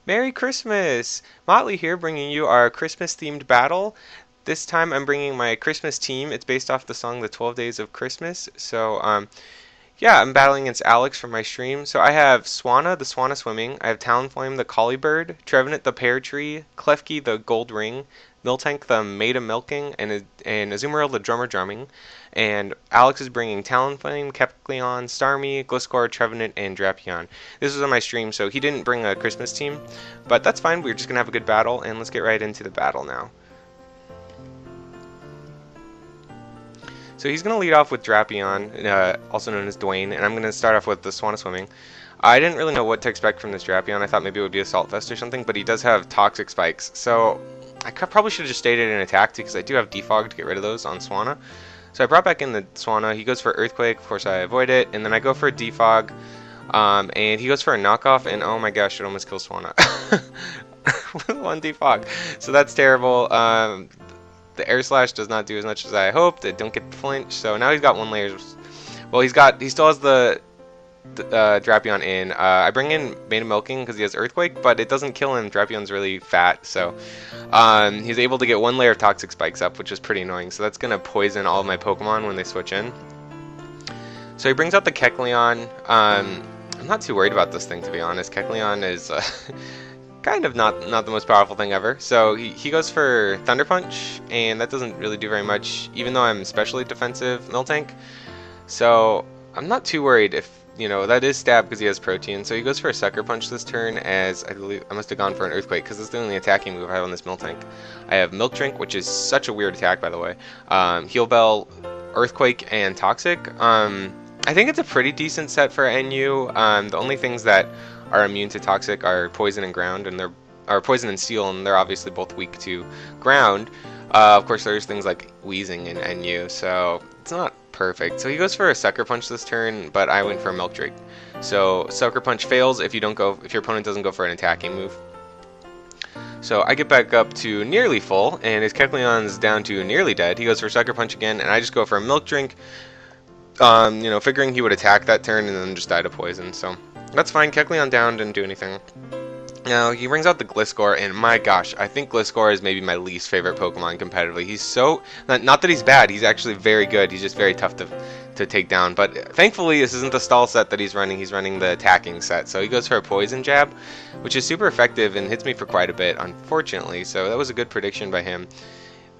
Merry Christmas! Motley here bringing you our Christmas themed battle. This time I'm bringing my Christmas team. It's based off the song The 12 Days of Christmas. Yeah, I'm battling against Alex from my stream. So I have Swanna, the Swanna Swimming. I have Talonflame, the Collie Bird. Trevenant, the Pear Tree. Klefki, the Gold Ring. Miltank, the Maid of Milking. And Azumarill, the Drummer Drumming. And Alex is bringing Talonflame, Kepleon, Starmie, Gliscor, Trevenant, and Drapion. This was on my stream, so he didn't bring a Christmas team. But that's fine, we're just going to have a good battle, and let's get right into the battle now. So he's going to lead off with Drapion, also known as Dwayne, and I'm going to start off with the Swanna Swimming. I didn't really know what to expect from this Drapion. I thought maybe it would be Assault Vest or something, but he does have Toxic Spikes. So I probably should have just stayed in attack because I do have Defog to get rid of those on Swanna. So I brought back in the Swanna. He goes for Earthquake. Of course, I avoid it. And then I go for a Defog. And he goes for a knockoff. And oh my gosh, it almost kills Swanna. With one Defog. So that's terrible. The Air Slash does not do as much as I hoped. I don't get flinch. So now he's got one layer. Well, he still has the Drapion in. I bring in Maid of Milking because he has Earthquake, but it doesn't kill him. Drapion's really fat, so he's able to get one layer of Toxic Spikes up, which is pretty annoying. So that's going to poison all of my Pokemon when they switch in. So he brings out the Kecleon. I'm not too worried about this thing, to be honest. Kecleon is kind of not the most powerful thing ever. So he goes for Thunder Punch, and that doesn't really do very much, even though I'm especially defensive Miltank. So I'm not too worried if, you know, that is stab because he has protein. So he goes for a Sucker Punch this turn, as I believe I must have gone for an Earthquake because it's the only attacking move I have on this Miltank. I have Milk Drink, which is such a weird attack, by the way. Heal Bell, Earthquake, and Toxic. I think it's a pretty decent set for NU. The only things that are immune to Toxic are Poison and Ground, and Poison and Steel, and they're obviously both weak to Ground. Of course, there's things like Wheezing in NU, so it's not perfect. So he goes for a Sucker Punch this turn, but I went for a Milk Drake. So Sucker Punch fails if your opponent doesn't go for an attacking move. So I get back up to nearly full, and his Kecleon's down to nearly dead. He goes for Sucker Punch again, and I just go for a Milk Drink. You know, figuring he would attack that turn and then just die to poison. So that's fine. Kecleon down, didn't do anything. Now, he brings out the Gliscor, and my gosh, I think Gliscor is maybe my least favorite Pokemon competitively. He's so... Not that he's bad, he's actually very good. He's just very tough to take down. But thankfully, this isn't the stall set that he's running the attacking set. So he goes for a Poison Jab, which is super effective and hits me for quite a bit, unfortunately. So that was a good prediction by him.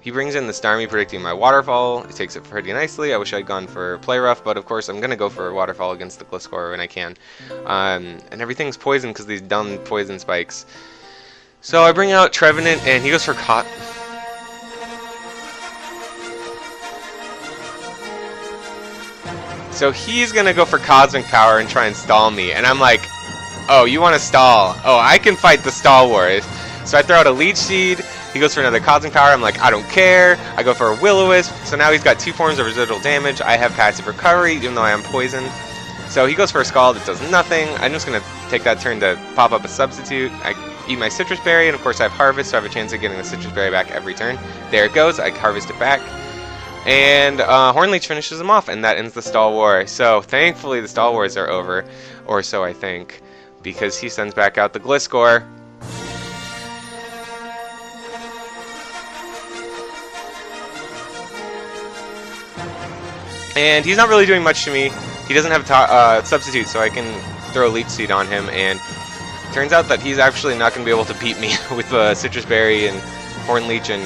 He brings in the Starmie, predicting my Waterfall. He takes it pretty nicely. I wish I'd gone for Play Rough, but of course I'm going to go for Waterfall against the Gliscor when I can. And everything's poison because these dumb Poison Spikes. So I bring out Trevenant, and he goes for So he's going to go for Cosmic Power and try and stall me. And I'm like, oh, you want to stall? Oh, I can fight the Stall Wars. So I throw out a Leech Seed. He goes for another Cosmic Power. I'm like, I don't care. I go for a Will-O-Wisp. So now he's got 2 forms of residual damage. I have passive recovery, even though I am poisoned. So he goes for a Scald. It does nothing. I'm just going to take that turn to pop up a substitute. I eat my Citrus Berry, and of course I have Harvest, so I have a chance of getting the Citrus Berry back every turn. There it goes. I harvest it back. And Hornleech finishes him off, and that ends the Stall War. So thankfully the Stall Wars are over, or so I think, because he sends back out the Gliscor. And he's not really doing much to me. He doesn't have a substitute, so I can throw a Leech Seed on him. And it turns out that he's actually not going to be able to beat me with Citrus Berry and Hornleech and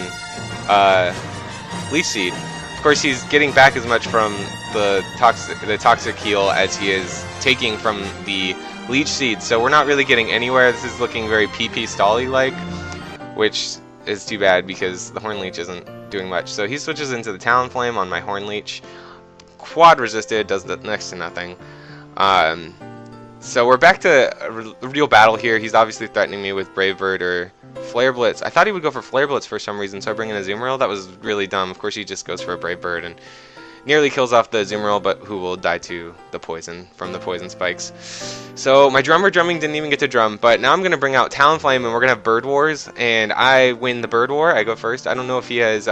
Leech Seed. Of course, he's getting back as much from the Toxic Heal as he is taking from the Leech Seed. So we're not really getting anywhere. This is looking very PP Stally-like, which is too bad because the Hornleech isn't doing much. So he switches into the Talonflame on my Hornleech. Quad resisted, does next to nothing. So we're back to a real battle here. He's obviously threatening me with Brave Bird or Flare Blitz. I thought he would go for Flare Blitz for some reason, so I bring in a Azumarill. That was really dumb. Of course, he just goes for a Brave Bird and nearly kills off the Azumarill, but who will die to the poison from the Poison Spikes. So my drumming didn't even get to drum, but now I'm going to bring out Talonflame, and we're going to have Bird Wars, and I win the Bird War. I go first. I don't know if he has...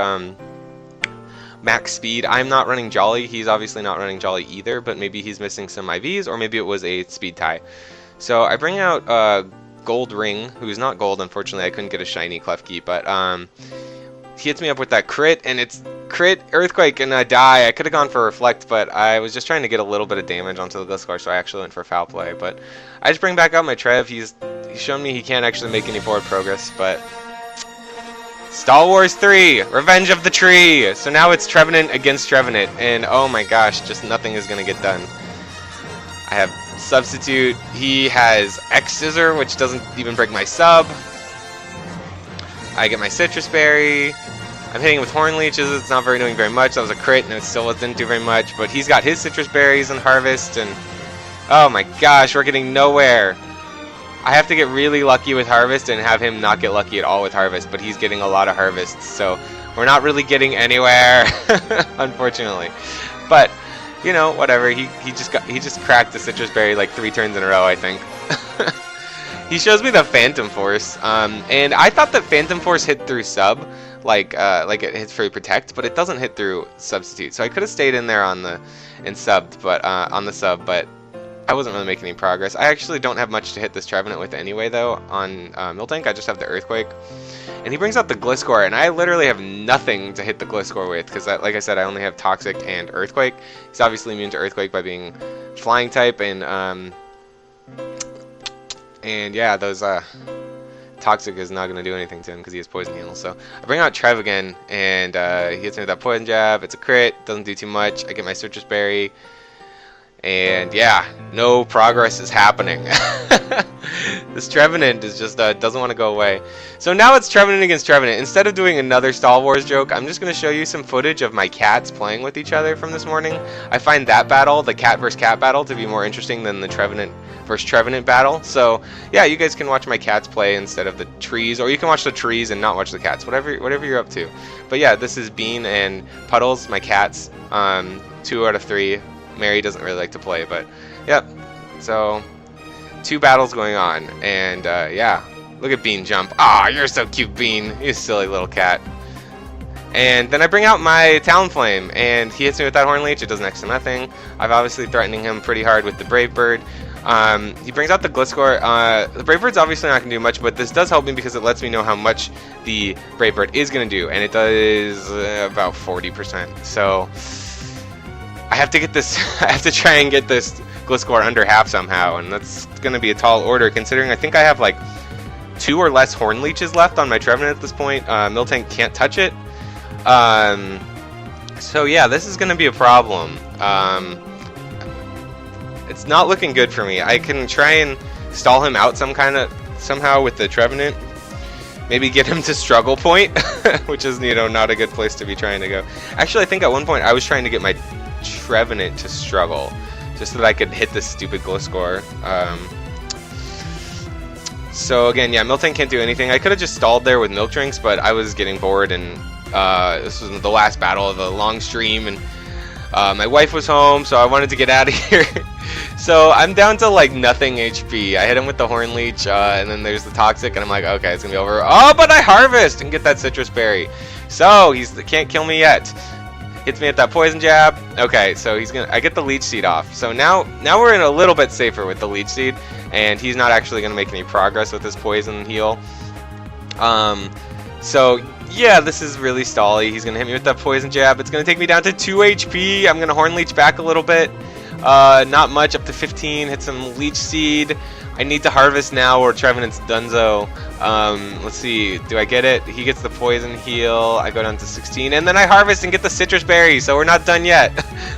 max speed. I'm not running Jolly. He's obviously not running Jolly either, but maybe he's missing some IVs, or maybe it was a speed tie. So I bring out Gold Ring, who's not gold, unfortunately. I couldn't get a shiny Klefki, but he hits me up with that crit, and it's crit Earthquake, and I die. I could have gone for Reflect, but I was just trying to get a little bit of damage onto the Gliscor, so I actually went for Foul Play. But I just bring back out my Trev. He's shown me he can't actually make any forward progress, but Star Wars 3, Revenge of the Tree. So now it's Trevenant against Trevenant, and oh my gosh, just nothing is going to get done. I have Substitute. He has X Scissor, which doesn't even break my sub. I get my Citrus Berry. I'm hitting with Horn Leeches. It's not doing very much. That was a crit, and it still didn't do very much. But he's got his Citrus Berries and Harvest, and oh my gosh, we're getting nowhere. I have to get really lucky with Harvest and have him not get lucky at all with Harvest, but he's getting a lot of Harvests, so we're not really getting anywhere, unfortunately. But you know, whatever. He just cracked the Citrus Berry like 3 turns in a row, I think. He shows me the Phantom Force, and I thought that Phantom Force hit through sub, like it hits through Protect, but it doesn't hit through Substitute. So I could have stayed in there on the subbed, but on the sub, but I wasn't really making any progress. I actually don't have much to hit this Trevenant with anyway, though. On Miltank, I just have the Earthquake. And he brings out the Gliscor, and I literally have nothing to hit the Gliscor with, because, like I said, I only have Toxic and Earthquake. He's obviously immune to Earthquake by being Flying type, and yeah, those Toxic is not going to do anything to him because he has Poison Heal. So I bring out Trev again, and he hits me with that Poison Jab. It's a crit, doesn't do too much. I get my Citrus Berry. And yeah, no progress is happening. This Trevenant is just doesn't want to go away. So now it's Trevenant against Trevenant. Instead of doing another Star Wars joke, I'm just going to show you some footage of my cats playing with each other from this morning. I find that battle, the cat versus cat battle, to be more interesting than the Trevenant versus Trevenant battle. So yeah, you guys can watch my cats play instead of the trees, or you can watch the trees and not watch the cats, whatever you're up to. But yeah, this is Bean and Puddles, my cats. 2 out of 3. Mary doesn't really like to play, but yep. So 2 battles going on, and yeah, look at Bean jump. Ah, you're so cute, Bean. You silly little cat. And then I bring out my Talonflame, and he hits me with that Horn Leech. It does next to nothing. I'm obviously threatening him pretty hard with the Brave Bird. He brings out the Gliscor. The Brave Bird's obviously not going to do much, but this does help me because it lets me know how much the Brave Bird is going to do, and it does about 40%. So I have to get this. I have to try and get this Gliscor under half somehow, and that's going to be a tall order considering I think I have like 2 or less Horn Leeches left on my Trevenant at this point. Miltank can't touch it. So yeah, this is going to be a problem. It's not looking good for me. I can try and stall him out somehow with the Trevenant. Maybe get him to struggle point, which is, you know, not a good place to be trying to go. Actually, I think at one point I was trying to get my Trevenant to struggle, just so that I could hit this stupid Gliscor. So again, yeah, Miltank can't do anything. I could have just stalled there with Milk Drinks, but I was getting bored, and this was the last battle of a long stream, and my wife was home, so I wanted to get out of here. So I'm down to like nothing HP. I hit him with the Horn Leech, and then there's the Toxic, and I'm like, okay, it's gonna be over. Oh, but I Harvest and get that Citrus Berry. So he can't kill me yet. Hits me at that Poison Jab. Okay, so I get the Leech Seed off. So now we're in a little bit safer with the Leech Seed, and he's not actually gonna make any progress with his Poison Heal. So yeah, this is really stally. He's gonna hit me with that Poison Jab. It's gonna take me down to 2 HP. I'm gonna Horn Leech back a little bit. Not much, up to 15. Hit some Leech Seed. I need to Harvest now, or Trevenant's Dunzo. Let's see, do I get it? He gets the Poison Heal. I go down to 16, and then I Harvest and get the Citrus Berry, so we're not done yet.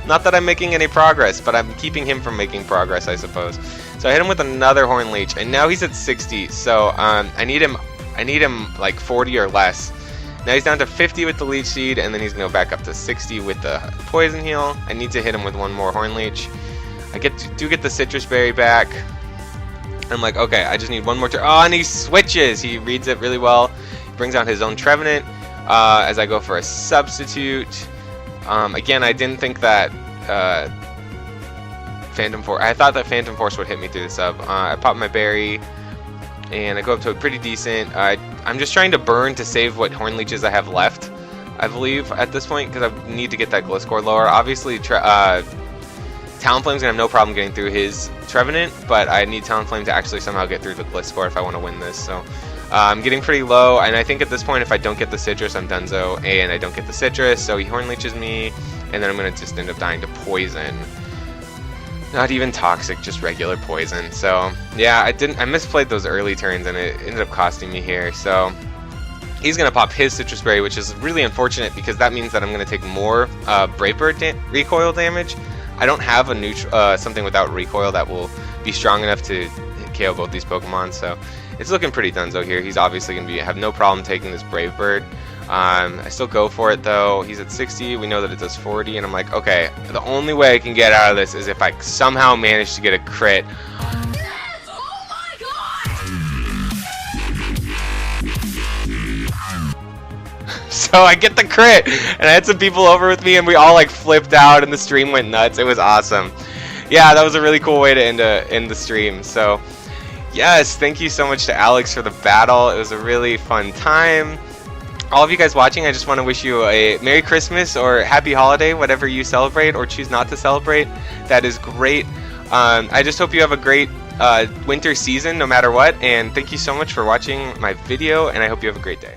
Not that I'm making any progress, but I'm keeping him from making progress, I suppose. So I hit him with another Horn Leech, and now he's at 60, so I need him like 40 or less. Now he's down to 50 with the Leech Seed, and then he's going to go back up to 60 with the Poison Heal. I need to hit him with one more Horn Leech. I do get the Citrus Berry back. I'm like, okay, I just need one more turn. Oh, and he switches. He reads it really well. He brings out his own Trevenant as I go for a Substitute. Again, I didn't think that Phantom Force. I thought that Phantom Force would hit me through the sub. I pop my Berry, and I go up to a pretty decent. I'm just trying to burn to save what Horn Leeches I have left, I believe, at this point, because I need to get that Gliscor lower. Obviously, Talonflame's gonna have no problem getting through his Trevenant, but I need Talonflame to actually somehow get through the Gliscor if I want to win this. So I'm getting pretty low, and I think at this point, if I don't get the Citrus, I'm donezo, and I don't get the Citrus, so he Horn Leeches me, and then I'm gonna just end up dying to Poison. Not even Toxic, just regular Poison. So yeah, I misplayed those early turns, and it ended up costing me here. So he's going to pop his Citrus Berry, which is really unfortunate because that means that I'm going to take more Brave Bird recoil damage. I don't have a something without recoil that will be strong enough to KO both these Pokemon, so it's looking pretty donezo here. He's obviously going to have no problem taking this Brave Bird. I still go for it though. He's at 60, we know that it does 40, and I'm like, okay, the only way I can get out of this is if I somehow manage to get a crit. So I get the crit, and I had some people over with me, and we all like flipped out, and the stream went nuts. It was awesome. Yeah, that was a really cool way to end the stream. So yes, thank you so much to Alex for the battle. It was a really fun time. All of you guys watching, I just want to wish you a Merry Christmas or Happy Holiday, whatever you celebrate or choose not to celebrate. That is great. I just hope you have a great winter season no matter what, and thank you so much for watching my video, and I hope you have a great day.